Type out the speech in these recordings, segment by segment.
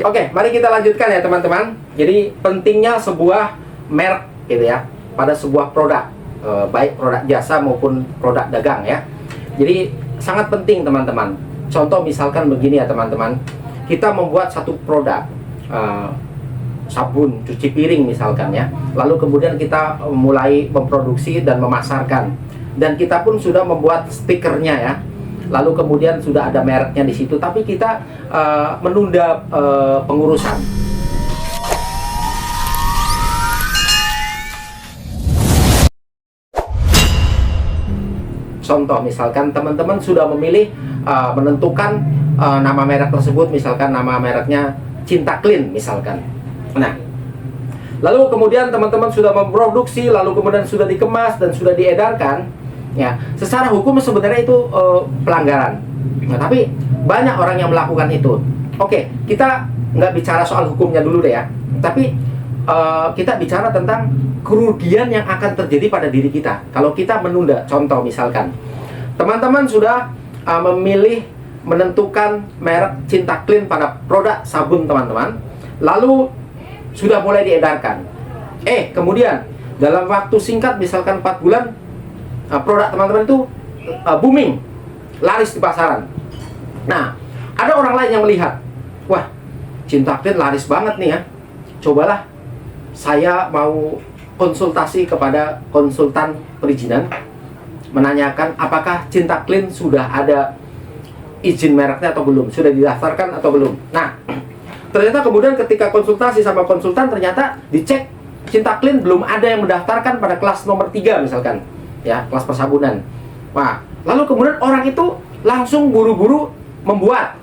Oke, mari kita lanjutkan ya teman-teman. Jadi pentingnya sebuah merek gitu ya pada sebuah produk, baik produk jasa maupun produk dagang ya. Jadi sangat penting teman-teman. Contoh misalkan begini ya teman-teman, kita membuat satu produk sabun cuci piring misalkan ya. Lalu kemudian kita mulai memproduksi dan memasarkan, dan kita pun sudah membuat stikernya ya. Lalu kemudian sudah ada mereknya di situ, tapi kita menunda pengurusan. Contoh misalkan teman-teman sudah memilih menentukan nama merek tersebut, misalkan nama mereknya Cinta Clean misalkan. Nah, lalu kemudian teman-teman sudah memproduksi, lalu kemudian sudah dikemas dan sudah diedarkan. Ya, secara hukum sebenarnya itu pelanggaran. Nah, tapi banyak orang yang melakukan itu. Oke, kita nggak bicara soal hukumnya dulu deh ya. Tapi kita bicara tentang kerugian yang akan terjadi pada diri kita kalau kita menunda. Contoh misalkan, teman-teman sudah memilih menentukan merek Cinta Clean pada produk sabun teman-teman, lalu sudah mulai diedarkan. Kemudian dalam waktu singkat, misalkan 4 bulan, produk teman-teman itu booming, laris di pasaran. Nah, ada orang lain yang melihat, wah, Cinta Clean laris banget nih ya. Cobalah saya mau konsultasi kepada konsultan perizinan, menanyakan apakah Cinta Clean sudah ada izin mereknya atau belum, sudah didaftarkan atau belum. Nah, ternyata kemudian ketika konsultasi sama konsultan, ternyata dicek Cinta Clean belum ada yang mendaftarkan pada kelas nomor 3 misalkan. Ya, kelas persabunan. Nah, lalu kemudian orang itu langsung buru-buru membuat,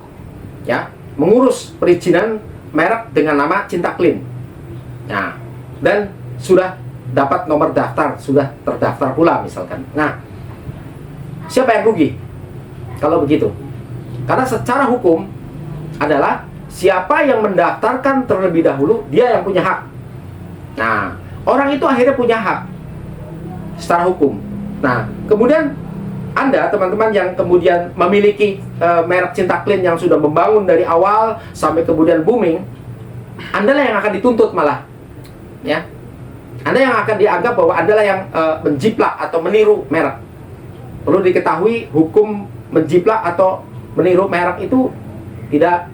ya, mengurus perizinan merek dengan nama Cinta Clean. Nah, dan sudah dapat nomor daftar, sudah terdaftar pula misalkan. Nah, siapa yang rugi kalau begitu? Karena secara hukum adalah siapa yang mendaftarkan terlebih dahulu, dia yang punya hak. Nah, orang itu akhirnya punya hak secara hukum. Nah, kemudian Anda, teman-teman yang kemudian memiliki merek Cinta Clean yang sudah membangun dari awal sampai kemudian booming, Anda lah yang akan dituntut malah, ya. Anda yang akan dianggap bahwa Anda lah yang menjiplak atau meniru merek. Perlu diketahui, hukum menjiplak atau meniru merek itu tidak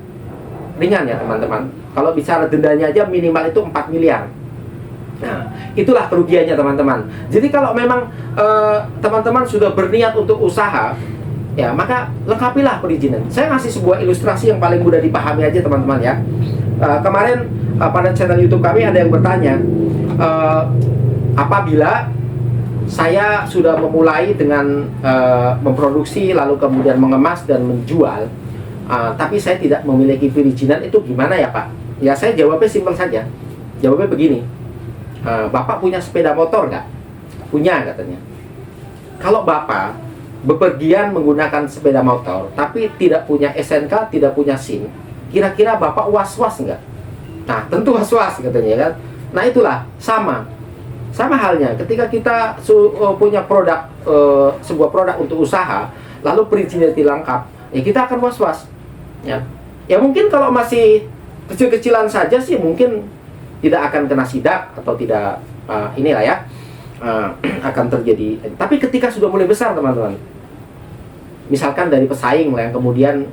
ringan ya teman-teman. Kalau bicara dendanya aja minimal itu 4 miliar. Nah, itulah kerugiannya teman-teman. Jadi kalau memang teman-teman sudah berniat untuk usaha, ya maka lengkapilah perizinan. Saya ngasih sebuah ilustrasi yang paling mudah dipahami aja teman-teman ya. Kemarin pada channel YouTube kami ada yang bertanya, apabila saya sudah memulai dengan memproduksi, lalu kemudian mengemas dan menjual, tapi saya tidak memiliki perizinan, itu gimana ya Pak? Ya, saya jawabnya simpel saja. Jawabnya begini. Bapak punya sepeda motor nggak? Punya katanya. Kalau Bapak bepergian menggunakan sepeda motor tapi tidak punya SNK, tidak punya SIM, kira-kira Bapak was-was nggak? Nah, tentu was-was katanya kan. Nah, itulah sama halnya ketika kita punya produk, sebuah produk untuk usaha, lalu perizinnya tidak lengkap, ya kita akan was-was. Ya mungkin kalau masih kecil-kecilan saja sih mungkin tidak akan kena sidak atau tidak inilah ya akan terjadi. Tapi ketika sudah mulai besar teman-teman, misalkan dari pesaing yang kemudian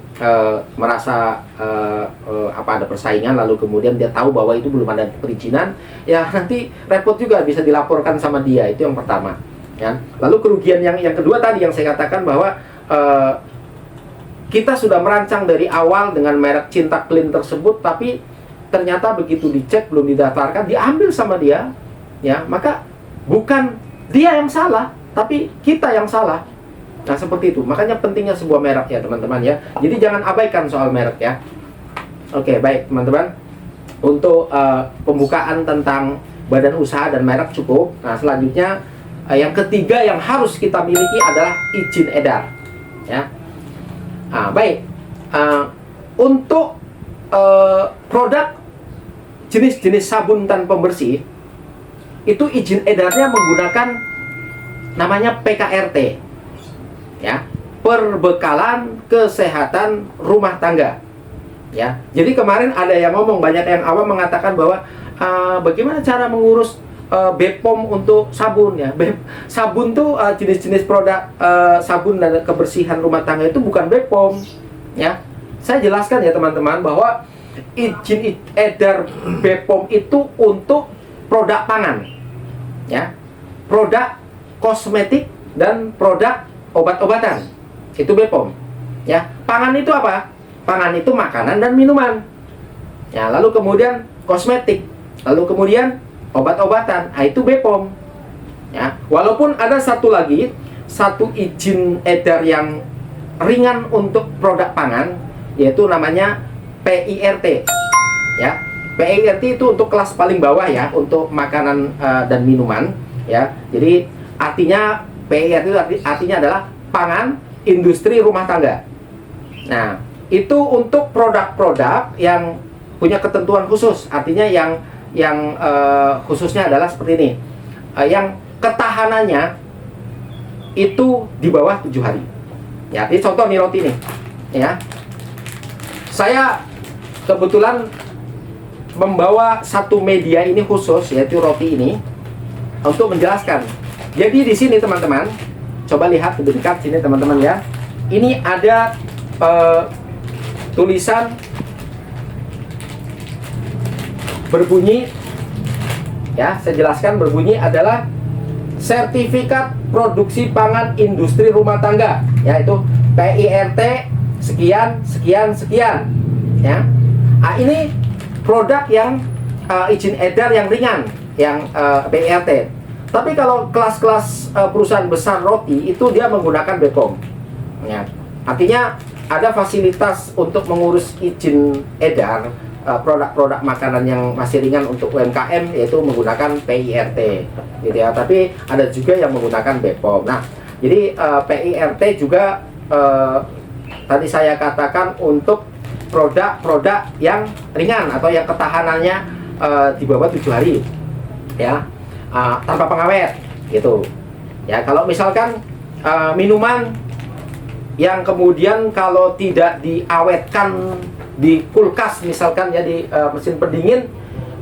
merasa ada persaingan, lalu kemudian dia tahu bahwa itu belum ada perizinan, ya nanti repot juga, bisa dilaporkan sama dia. Itu yang pertama ya. Lalu kerugian yang kedua tadi yang saya katakan bahwa kita sudah merancang dari awal dengan merek Cinta Clean tersebut, tapi ternyata begitu dicek belum didaftarkan, diambil sama dia, ya maka bukan dia yang salah, tapi kita yang salah. Nah, seperti itu. Makanya pentingnya sebuah merek ya teman-teman ya. Jadi jangan abaikan soal merek ya. Oke, baik teman-teman. Untuk pembukaan tentang badan usaha dan merek cukup. Nah, selanjutnya yang ketiga yang harus kita miliki adalah izin edar. Ya. Nah, baik. Untuk produk jenis-jenis sabun dan pembersih itu izin edarnya menggunakan namanya PKRT, ya, perbekalan kesehatan rumah tangga. Ya, jadi kemarin ada yang ngomong, banyak yang awam mengatakan bahwa bagaimana cara mengurus BPOM untuk sabun ya. Sabun tuh jenis-jenis produk sabun dan kebersihan rumah tangga itu bukan BPOM ya. Saya jelaskan ya teman-teman bahwa izin edar BPOM itu untuk produk pangan ya, produk kosmetik dan produk obat-obatan, itu BPOM ya. Pangan itu apa? Pangan itu makanan dan minuman ya, lalu kemudian kosmetik, lalu kemudian obat-obatan, nah itu BPOM ya. Walaupun ada satu izin edar yang ringan untuk produk pangan, yaitu namanya PIRT ya. PIRT itu untuk kelas paling bawah ya, untuk makanan dan minuman ya. Jadi artinya PIRT itu artinya adalah pangan industri rumah tangga. Nah, itu untuk produk-produk yang punya ketentuan khusus, artinya yang khususnya adalah seperti ini, yang ketahanannya itu di bawah 7 hari ya. Ini contoh nih roti nih ya. Saya kebetulan membawa satu media ini khusus, yaitu roti ini, untuk menjelaskan. Jadi di sini teman-teman, coba lihat lebih dekat sini teman-teman ya. Ini ada tulisan berbunyi ya, saya jelaskan, berbunyi adalah sertifikat produksi pangan industri rumah tangga, yaitu PIRT sekian sekian sekian ya. Nah, ini produk yang izin edar yang ringan, yang PIRT. Tapi kalau kelas-kelas perusahaan besar roti itu dia menggunakan BPOM ya. Artinya ada fasilitas untuk mengurus izin edar produk-produk makanan yang masih ringan untuk UMKM, yaitu menggunakan PIRT gitu ya. Tapi ada juga yang menggunakan BPOM. Nah, jadi PIRT juga tadi saya katakan untuk produk-produk yang ringan atau yang ketahanannya di bawah 7 hari ya, tanpa pengawet gitu ya. Kalau misalkan minuman yang kemudian kalau tidak diawetkan di kulkas misalkan ya, di mesin pendingin,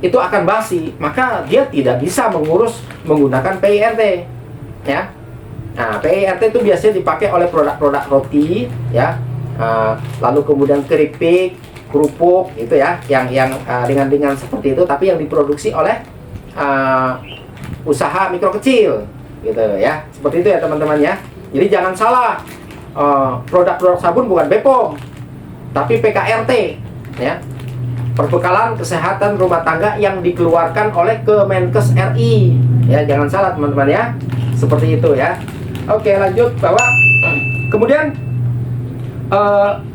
itu akan basi, maka dia tidak bisa mengurus menggunakan PIRT ya. Nah, PIRT itu biasanya dipakai oleh produk-produk roti ya, lalu kemudian keripik, kerupuk gitu ya, yang ringan-ringan seperti itu, tapi yang diproduksi oleh usaha mikro kecil gitu ya. Seperti itu ya teman-teman ya. Jadi jangan salah, produk-produk sabun bukan BPOM tapi PKRT ya, perbekalan kesehatan rumah tangga yang dikeluarkan oleh Kemenkes RI ya. Jangan salah teman-teman ya, seperti itu ya. Oke, lanjut bahwa kemudian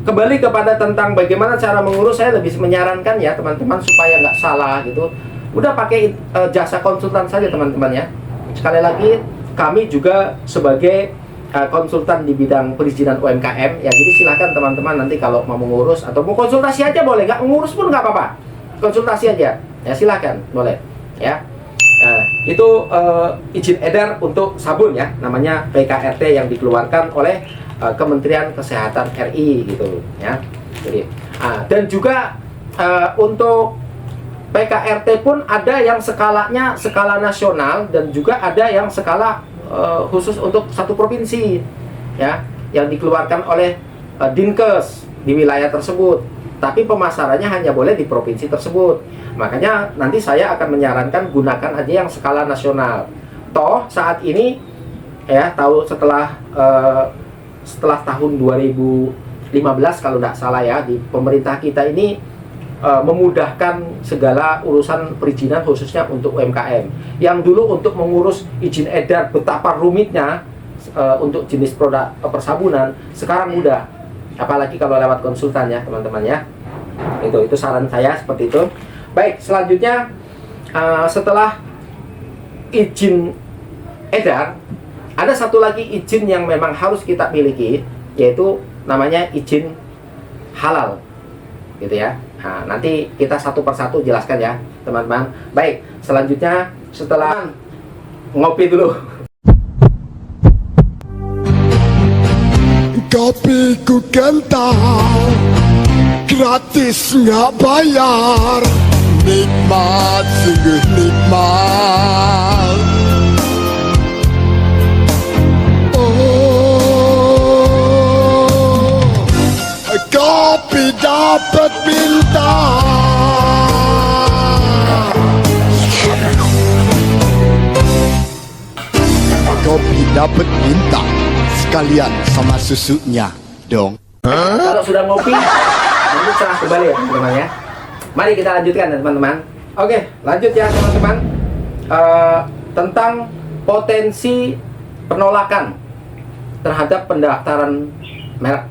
kembali kepada tentang bagaimana cara mengurus, saya lebih menyarankan ya teman-teman supaya nggak salah gitu, udah pakai jasa konsultan saja teman-teman ya. Sekali lagi, kami juga sebagai konsultan di bidang perizinan UMKM ya. Jadi silakan teman-teman nanti kalau mau mengurus atau mau konsultasi aja boleh, nggak mengurus pun nggak apa-apa, konsultasi aja ya, silakan boleh ya. Itu izin edar untuk sabun ya, namanya PKRT yang dikeluarkan oleh Kementerian Kesehatan RI gitu ya. Jadi dan juga untuk PKRT pun ada yang skalanya skala nasional dan juga ada yang skala khusus untuk satu provinsi ya, yang dikeluarkan oleh Dinkes di wilayah tersebut, tapi pemasarannya hanya boleh di provinsi tersebut. Makanya nanti saya akan menyarankan gunakan aja yang skala nasional. Toh saat ini ya, setelah tahun 2015 kalau tidak salah ya, di pemerintah kita ini memudahkan segala urusan perizinan khususnya untuk UMKM. Yang dulu untuk mengurus izin edar betapa rumitnya untuk jenis produk persabunan, sekarang mudah, apalagi kalau lewat konsultan ya teman-teman ya. Itu saran saya seperti itu. Baik, selanjutnya setelah izin edar, ada satu lagi izin yang memang harus kita miliki, yaitu namanya izin halal gitu ya. Nah, nanti kita satu persatu jelaskan ya teman-teman. Baik, selanjutnya setelah ngopi dulu. Kopiku kental, gratis nggak bayar. Nikmat, sungguh nikmat. Oh, kopi dapat bintang. Kopi dapat bintang sekalian sama susunya dong. Kalau sudah ngopi, nanti serah kembali ya teman-teman ya. Mari kita lanjutkan ya teman-teman. Oke, lanjut ya teman-teman. Tentang potensi penolakan terhadap pendaftaran merek.